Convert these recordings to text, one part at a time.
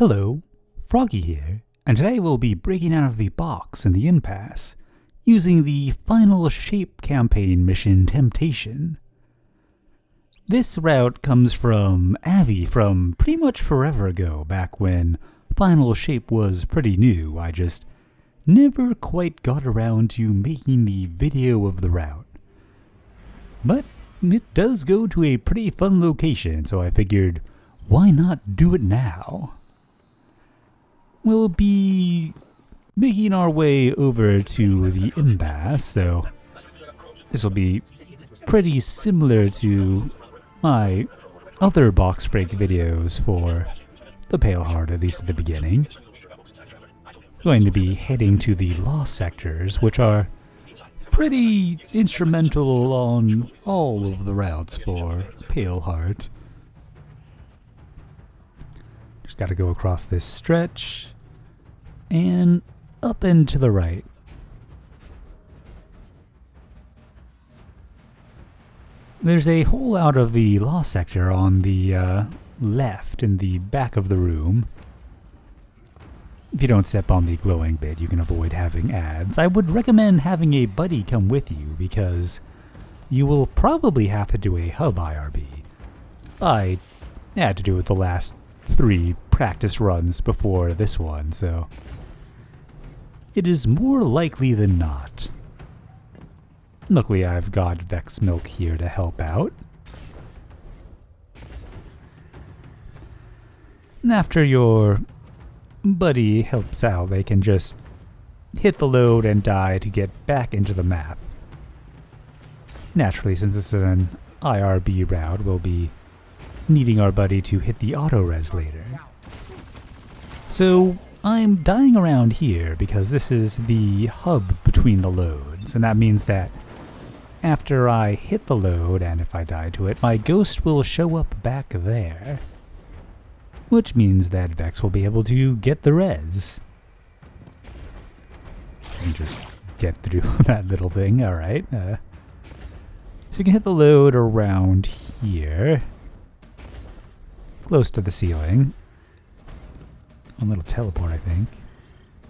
Hello, Froggy here, and today we'll be breaking out of the box in the Impasse, using the Final Shape campaign mission Temptation. This route comes from Avvy from pretty much forever ago, back when Final Shape was pretty new. I just never quite got around to making the video of the route. But it does go to a pretty fun location, so I figured, why not do it now? We'll be making our way over to the Impasse, so this will be pretty similar to my other box break videos for the Pale Heart, at least at the beginning. Going to be heading to the Lost Sectors, which are pretty instrumental on all of the routes for Pale Heart. Just gotta go across this stretch and up and to the right. There's a hole out of the Lost Sector on the left in the back of the room. If you don't step on the glowing bit, you can avoid having ads. I would recommend having a buddy come with you because you will probably have to do a Hub IRB. I had to do it the last 3 practice runs before this one, so it is more likely than not. Luckily, I've got Vex Milk here to help out. And after your buddy helps out, they can just hit the load and die to get back into the map. Naturally, since this is an IRB route, we'll be needing our buddy to hit the Autorez later. So I'm dying around here because this is the hub between the loads, and that means that after I hit the load, and if I die to it, my ghost will show up back there. Which means that Vex will be able to get the res. And just get through that little thing, alright. So you can hit the load around here. Close to the ceiling. A little teleport, I think.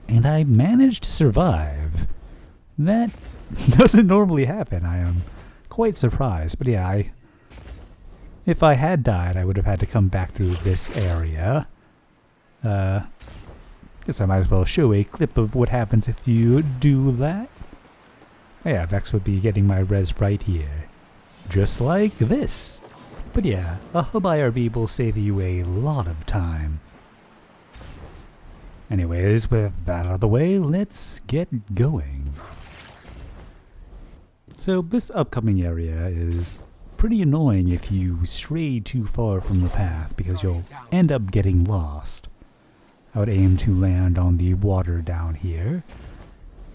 And I managed to survive. That doesn't normally happen. I am quite surprised. But yeah, if I had died, I would have had to come back through this area. Guess I might as well show a clip of what happens if you do that. Oh yeah, Vex would be getting my res right here. Just like this. But yeah, a Hub IRB will save you a lot of time. Anyways, with that out of the way, let's get going. So this upcoming area is pretty annoying if you stray too far from the path because you'll end up getting lost. I would aim to land on the water down here.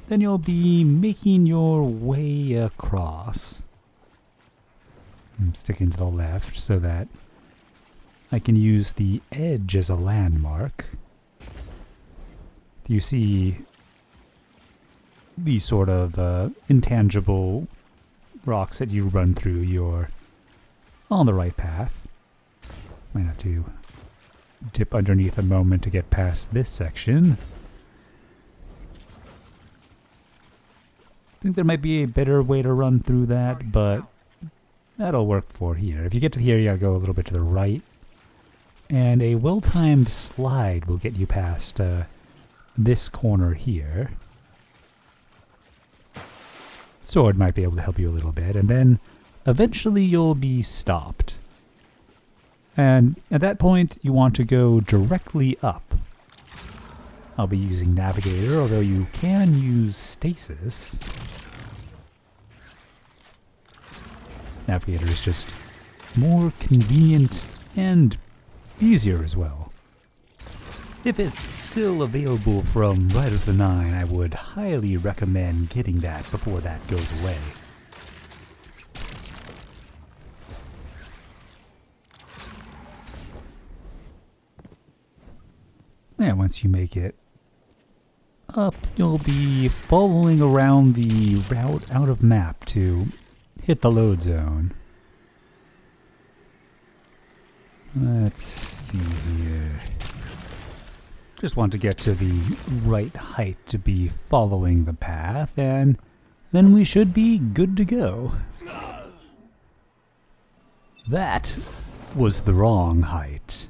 Then you'll be making your way across. I'm sticking to the left so that I can use the edge as a landmark. You see these sort of intangible rocks that you run through, you're on the right path. Might have to dip underneath a moment to get past this section. I think there might be a better way to run through that, but that'll work for here. If you get to here, you gotta go a little bit to the right. And a well-timed slide will get you past this corner here. Sword might be able to help you a little bit, and then eventually you'll be stopped. And at that point, you want to go directly up. I'll be using navigator, although you can use stasis. Navigator is just more convenient and easier as well. If it's still available from Rite of the Nine, I would highly recommend getting that before that goes away. And once you make it up, you'll be following around the route out of map to hit the load zone. Let's see here. Just want to get to the right height to be following the path, and then we should be good to go. That was the wrong height.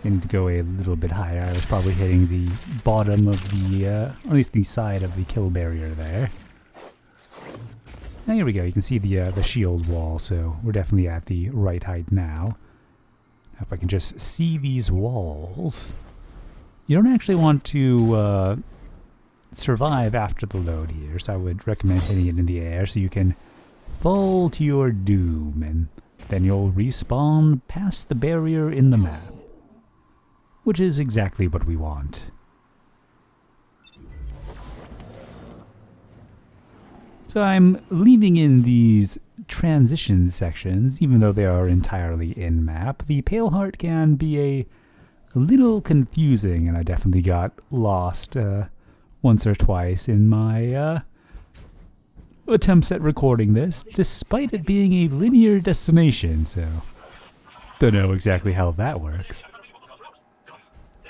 I need to go a little bit higher. I was probably hitting the bottom of the, at least the side of the kill barrier there. And here we go. You can see the shield wall, so we're definitely at the right height now. Now if I can just see these walls. You don't actually want to survive after the load here, so I would recommend hitting it in the air so you can fall to your doom, and then you'll respawn past the barrier in the map. Which is exactly what we want. So I'm leaving in these transition sections, even though they are entirely in-map. The Pale Heart can be a little confusing, and I definitely got lost once or twice in my attempts at recording this, despite it being a linear destination, so don't know exactly how that works.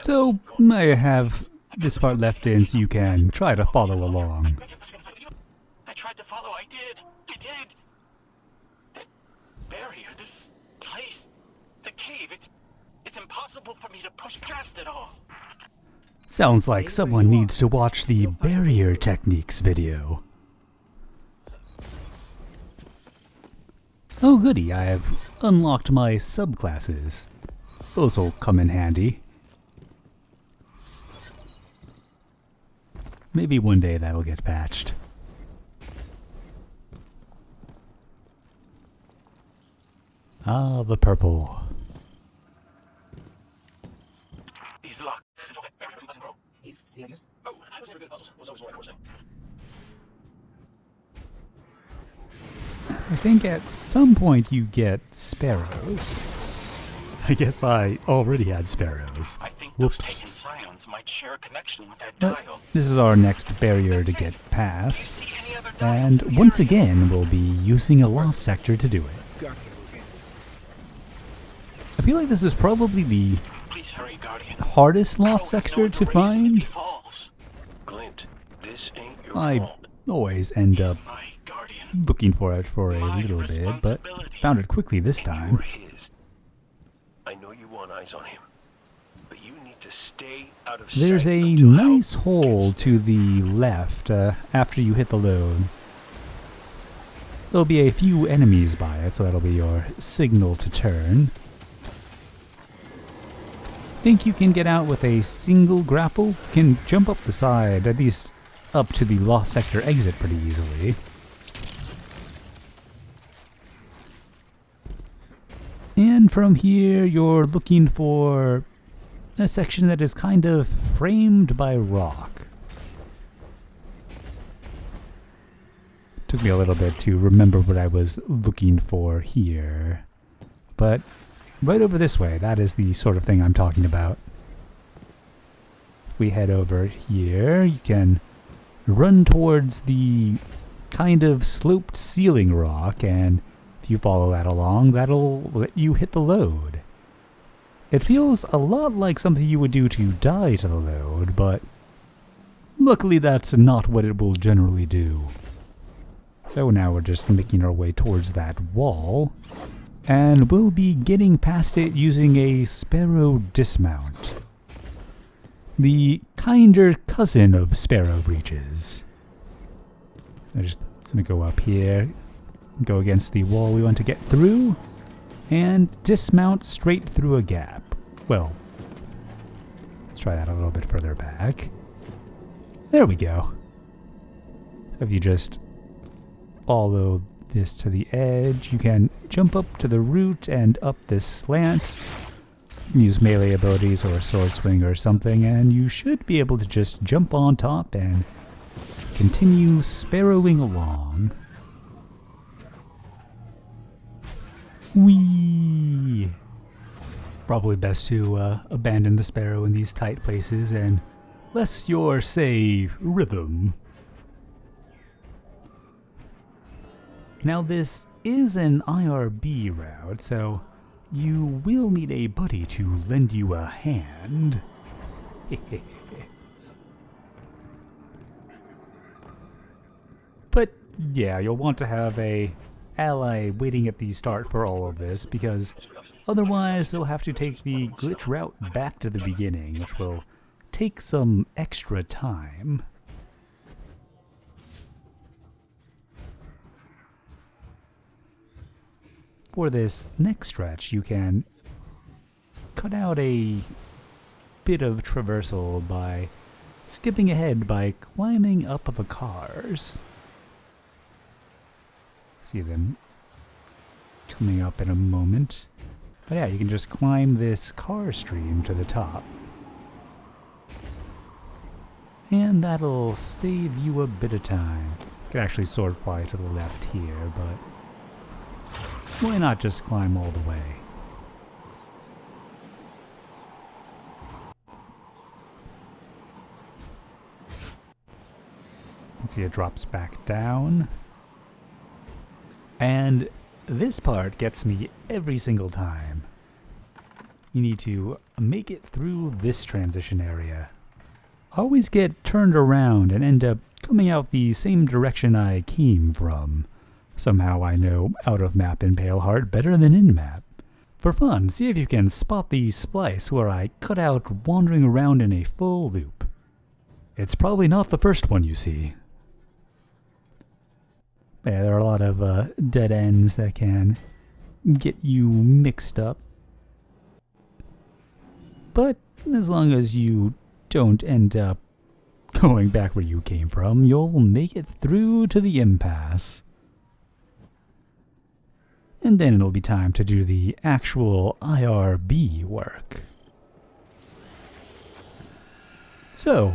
So, I have this part left in so you can try to follow along. I tried to follow, I did! That barrier, this place, the cave, it's impossible for me to push past it all. Sounds like someone needs to watch the barrier techniques video. Oh goody, I have unlocked my subclasses. Those'll come in handy. Maybe one day that'll get patched. Ah, the purple. These locks. Oh, I was never good at puzzles. Was always one course. I think at some point you get sparrows. I guess I already had sparrows. I think Whoops. those scions might share a connection with that dial. This is our next barrier to get past. And once again, we'll be using a lost sector to do it. I feel like this is probably the Please hurry, Guardian. hardest lost sector to find. Glint, this ain't your I fault. always end up My guardian. looking for it for a little bit, but found it quickly this time. You're his. I know you want eyes on him, but you need to stay out of There's sight a until nice help hole gets to the left after you hit the load. There'll be a few enemies by it, so that'll be your signal to turn. Think you can get out with a single grapple? You can jump up the side, at least up to the lost sector exit pretty easily. And from here, you're looking for a section that is kind of framed by rock. Took me a little bit to remember what I was looking for here. But right over this way, that is the sort of thing I'm talking about. If we head over here, you can run towards the kind of sloped ceiling rock, and if you follow that along, that'll let you hit the load. It feels a lot like something you would do to die to the load, but luckily that's not what it will generally do. So now we're just making our way towards that wall, and we'll be getting past it using a Sparrow Dismount. The kinder cousin of Sparrow Breaches. I'm just gonna go up here, go against the wall we want to get through, and dismount straight through a gap. Well, let's try that a little bit further back. There we go. So if you just follow this to the edge, you can jump up to the root and up this slant. You can use melee abilities or a sword swing or something, and you should be able to just jump on top and continue sparrowing along. Whee! Probably best to abandon the sparrow in these tight places and less your, say, rhythm. Now this is an IRB route, so you will need a buddy to lend you a hand. But yeah, you'll want to have a ally waiting at the start for all of this, because otherwise they'll have to take the glitch route back to the beginning, which will take some extra time. For this next stretch, you can cut out a bit of traversal by skipping ahead by climbing up the cars. See them coming up in a moment. But yeah, you can just climb this car stream to the top. And that'll save you a bit of time. You can actually sword fly to the left here, but why not just climb all the way? Let's see, it drops back down. And this part gets me every single time. You need to make it through this transition area. Always get turned around and end up coming out the same direction I came from. Somehow I know out of map in Paleheart better than in map. For fun, see if you can spot the splice where I cut out wandering around in a full loop. It's probably not the first one you see. Yeah, there are a lot of dead ends that can get you mixed up. But as long as you don't end up going back where you came from, you'll make it through to the impasse. And then it'll be time to do the actual IRB work. So,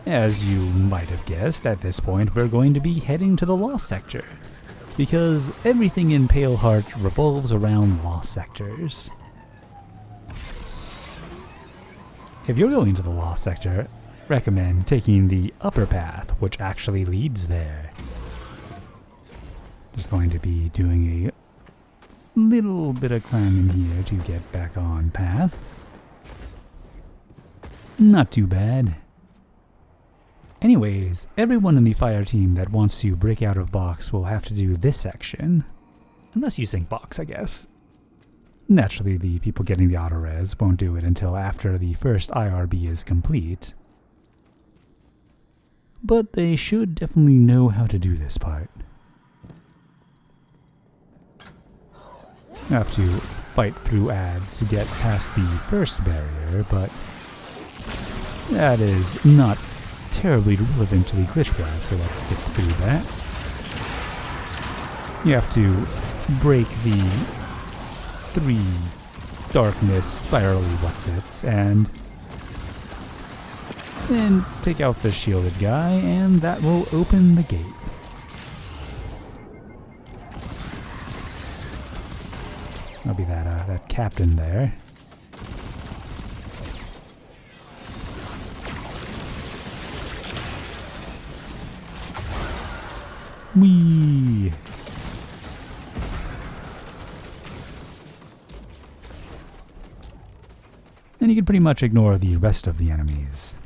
as you might have guessed, at this point we're going to be heading to the Lost Sector, because everything in Paleheart revolves around Lost Sectors. If you're going to the Lost Sector, I recommend taking the upper path, which actually leads there. Just going to be doing a little bit of climbing here to get back on path. Not too bad. Anyways, everyone in the fire team that wants to break out of box will have to do this section. Unless you sync box, I guess. Naturally, the people getting the Autorez won't do it until after the first IRB is complete. But they should definitely know how to do this part. You have to fight through ads to get past the first barrier, but that is not terribly relevant to the glitch route, so let's skip through that. You have to break the 3 darkness spirally whatsits and then take out the shielded guy, and that will open the gate. That'll be that captain there. Whee! And you can pretty much ignore the rest of the enemies.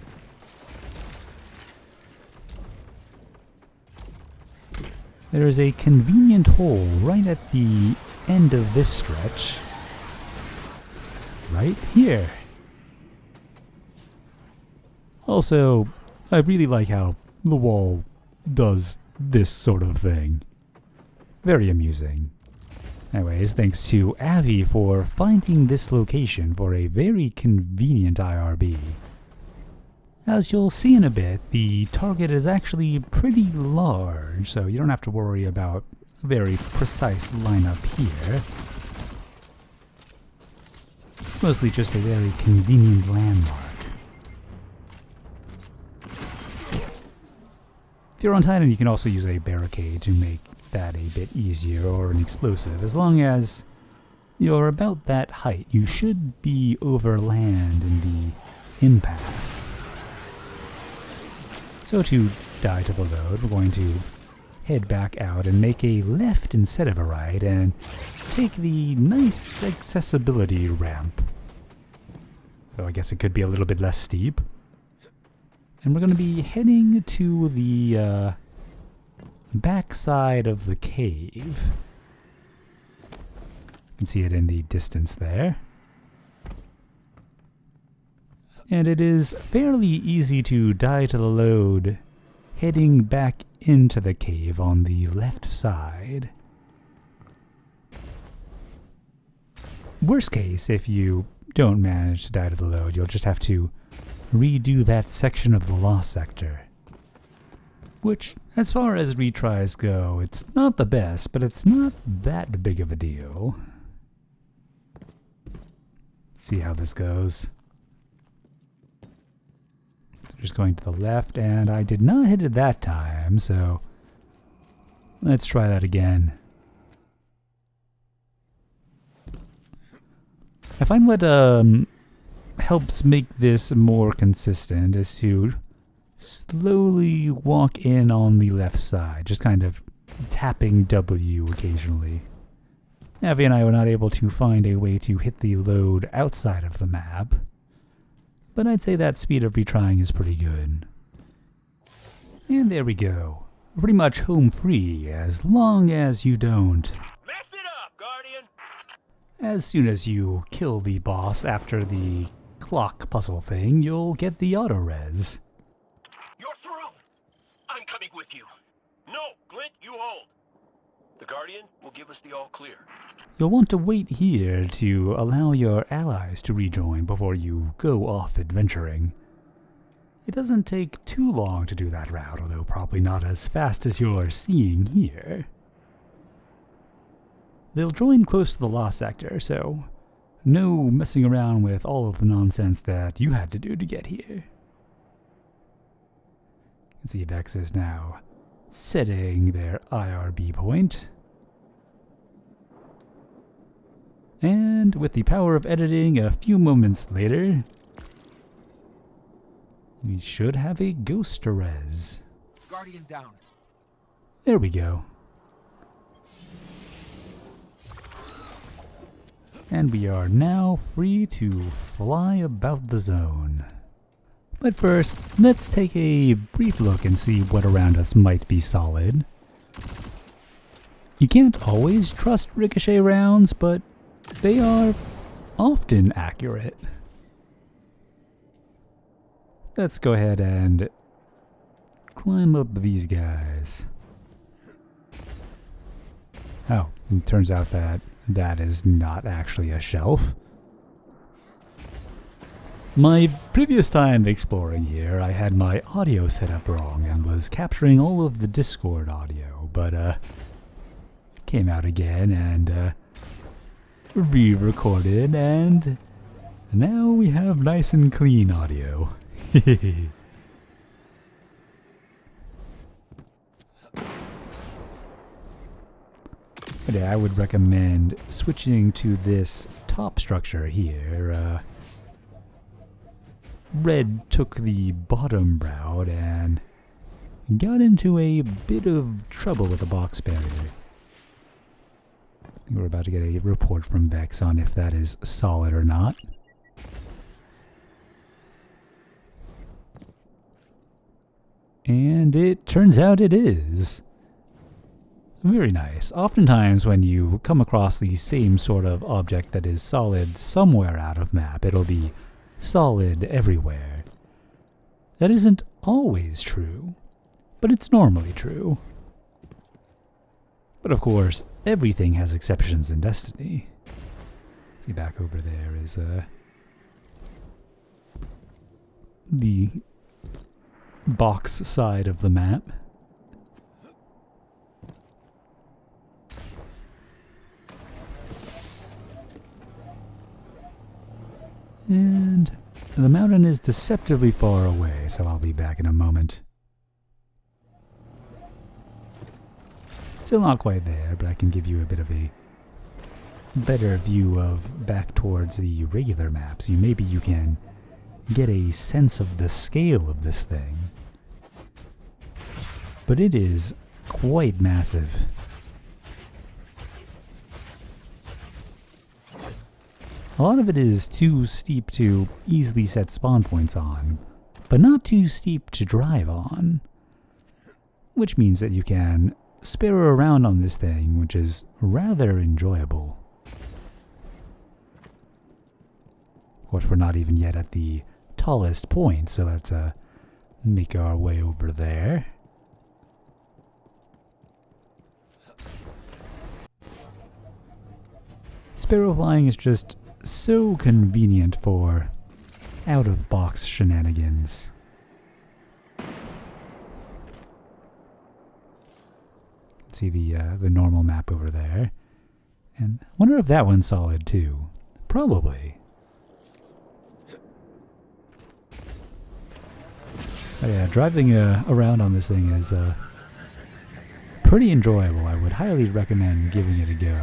There is a convenient hole right at the end of this stretch. Right here. Also, I really like how the wall does this sort of thing. Very amusing. Anyways, thanks to Avvy for finding this location for a very convenient IRB. As you'll see in a bit, the target is actually pretty large, so you don't have to worry about a very precise lineup here. Mostly just a very convenient landmark. If you're on Titan, you can also use a barricade to make that a bit easier, or an explosive. As long as you're about that height, you should be over land in the impasse. So to die to the load, we're going to head back out and make a left instead of a right and take the nice accessibility ramp. Though I guess it could be a little bit less steep. And we're going to be heading to the back side of the cave. You can see it in the distance there. And it is fairly easy to die to the load heading back into the cave on the left side. Worst case, if you don't manage to die to the load, you'll just have to redo that section of the lost sector. Which, as far as retries go, it's not the best, but it's not that big of a deal. Let's see how this goes. Just going to the left, and I did not hit it that time, so let's try that again. I find what helps make this more consistent is to slowly walk in on the left side, just kind of tapping W occasionally. Avvy and I were not able to find a way to hit the load outside of the map, but I'd say that speed of retrying is pretty good. And there we go. Pretty much home free, as long as you don't Mess it up, Guardian! As soon as you kill the boss after the clock puzzle thing, you'll get the Autorez. You're through! I'm coming with you. No, Glint, you hold. The Guardian will give us the all clear. You'll want to wait here to allow your allies to rejoin before you go off adventuring. It doesn't take too long to do that route, although probably not as fast as you're seeing here. They'll join close to the lost sector, so no messing around with all of the nonsense that you had to do to get here. Let's see if X is now setting their IRB point. And with the power of editing, a few moments later, we should have a Autorez. Guardian down. There we go. And we are now free to fly about the zone. But first, let's take a brief look and see what around us might be solid. You can't always trust ricochet rounds, but they are often accurate. Let's go ahead and climb up these guys. Oh, it turns out that that is not actually a shelf. My previous time exploring here, I had my audio set up wrong and was capturing all of the Discord audio, but came out again and re-recorded, and now we have nice and clean audio. But yeah, I would recommend switching to this top structure here. Red took the bottom route and got into a bit of trouble with the box barrier. I think we're about to get a report from Vex on if that is solid or not. And it turns out it is. Very nice. Oftentimes when you come across the same sort of object that is solid somewhere out of map, it'll be solid everywhere. That isn't always true, but it's normally true. But of course, everything has exceptions in Destiny. See, back over there is the box side of the map. And the mountain is deceptively far away, so I'll be back in a moment. Still not quite there, but I can give you a bit of a better view of back towards the regular map, so maybe you can get a sense of the scale of this thing. But it is quite massive. A lot of it is too steep to easily set spawn points on, but not too steep to drive on. Which means that you can sparrow around on this thing, which is rather enjoyable. Of course, we're not even yet at the tallest point, so let's make our way over there. Sparrow flying is just so convenient for out-of-box shenanigans. See the normal map over there. And I wonder if that one's solid too. Probably. But yeah, driving around on this thing is pretty enjoyable. I would highly recommend giving it a go.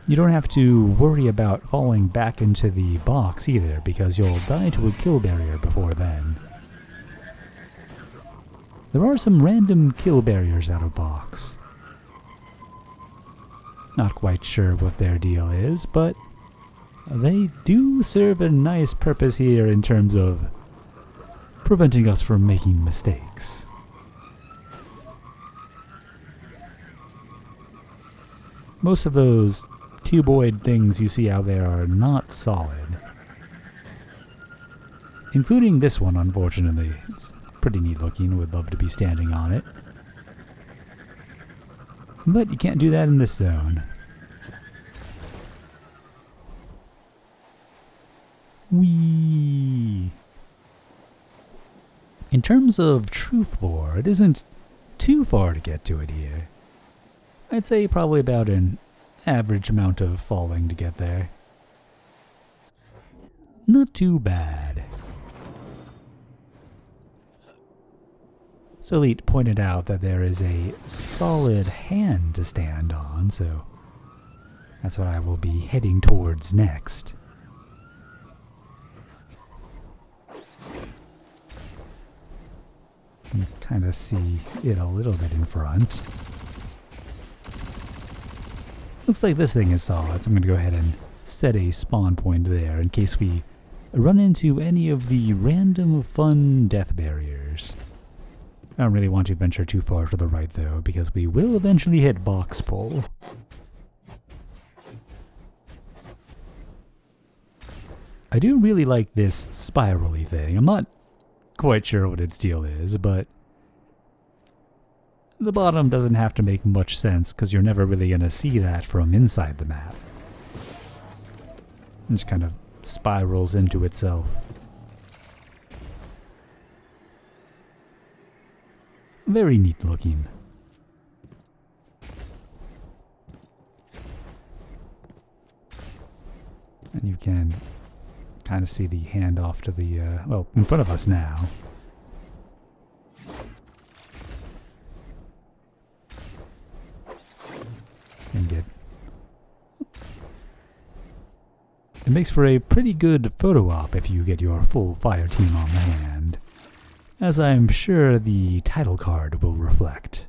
You don't have to worry about falling back into the box either, because you'll die to a kill barrier before then. There are some random kill barriers out of box. Not quite sure what their deal is, but they do serve a nice purpose here in terms of preventing us from making mistakes. Most of those cuboid things you see out there are not solid. Including this one, unfortunately. It's pretty neat looking, would love to be standing on it. But you can't do that in this zone. Whee! In terms of true floor, it isn't too far to get to it here. I'd say probably about an average amount of falling to get there. Not too bad. So Elite pointed out that there is a solid hand to stand on, so that's what I will be heading towards next. You kind of see it a little bit in front. Looks like this thing is solid, so I'm going to go ahead and set a spawn point there in case we run into any of the random fun death barriers. I don't really want to venture too far to the right though, because we will eventually hit box pull. I do really like this spirally thing. I'm not quite sure what its deal is, but the bottom doesn't have to make much sense because you're never really going to see that from inside the map. It just kind of spirals into itself. Very neat looking. And you can kind of see the handoff to the, well, in front of us now. And get... It makes for a pretty good photo op if you get your full fire team on the hand, as I'm sure the title card will reflect.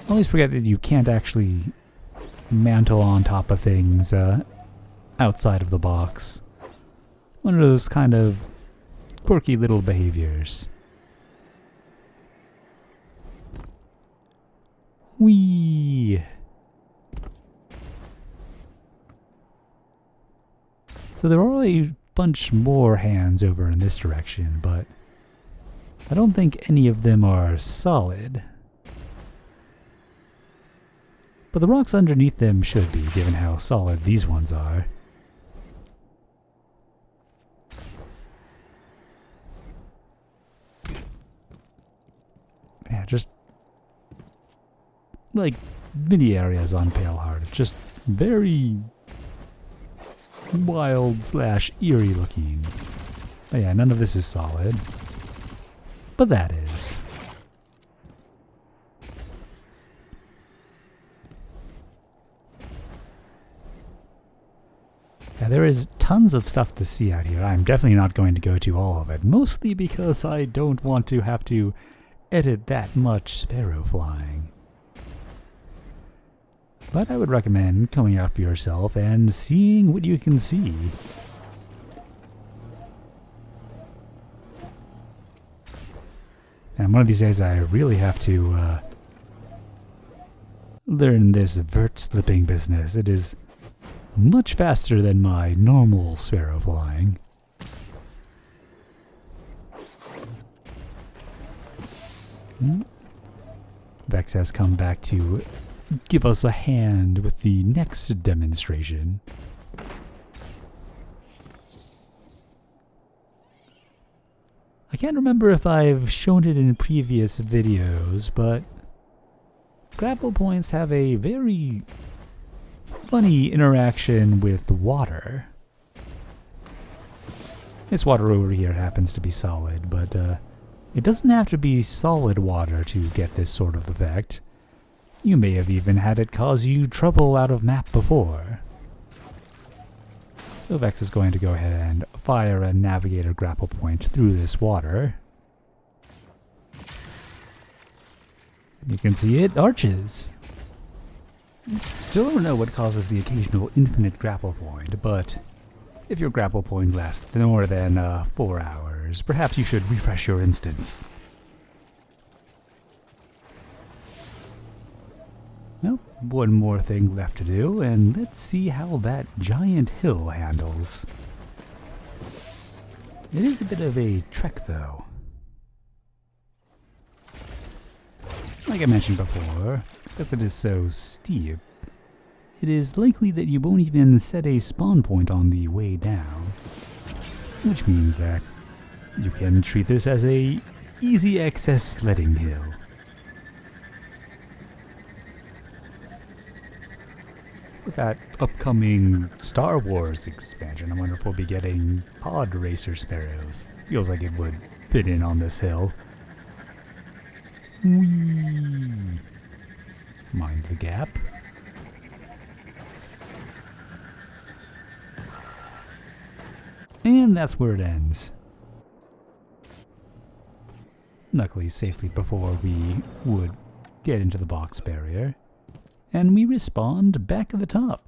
Always forget that you can't actually mantle on top of things outside of the box. One of those kind of quirky little behaviors. Whee! So there are a bunch more hands over in this direction, but I don't think any of them are solid. But the rocks underneath them should be, given how solid these ones are. Yeah, just like mini areas on Paleheart. It's just very wild / eerie looking. But yeah, none of this is solid. But that is. Yeah, there is tons of stuff to see out here. I'm definitely not going to go to all of it, mostly because I don't want to have to edit that much sparrow flying. But I would recommend coming out for yourself and seeing what you can see. And one of these days I really have to learn this vert slipping business. It is much faster than my normal sparrow flying. Vex has come back to give us a hand with the next demonstration. I can't remember if I've shown it in previous videos, but grapple points have a very funny interaction with water. This water over here happens to be solid, but it doesn't have to be solid water to get this sort of effect. You may have even had it cause you trouble out of map before. So Vex is going to go ahead and fire a navigator grapple point through this water. You can see it arches. Still don't know what causes the occasional infinite grapple point, but if your grapple point lasts more than 4 hours, perhaps you should refresh your instance. Well, one more thing left to do, and let's see how that giant hill handles. It is a bit of a trek, though. Like I mentioned before, because it is so steep, it is likely that you won't even set a spawn point on the way down, which means that you can treat this as a easy access sledding hill. With that upcoming Star Wars expansion, I wonder if we'll be getting pod racer sparrows. Feels like it would fit in on this hill. Whee! Mind the gap. And that's where it ends. Luckily, safely before we would get into the box barrier. And we respawned back at the top.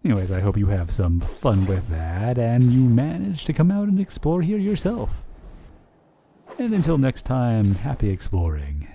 Anyways, I hope you have some fun with that, and you manage to come out and explore here yourself. And until next time, happy exploring.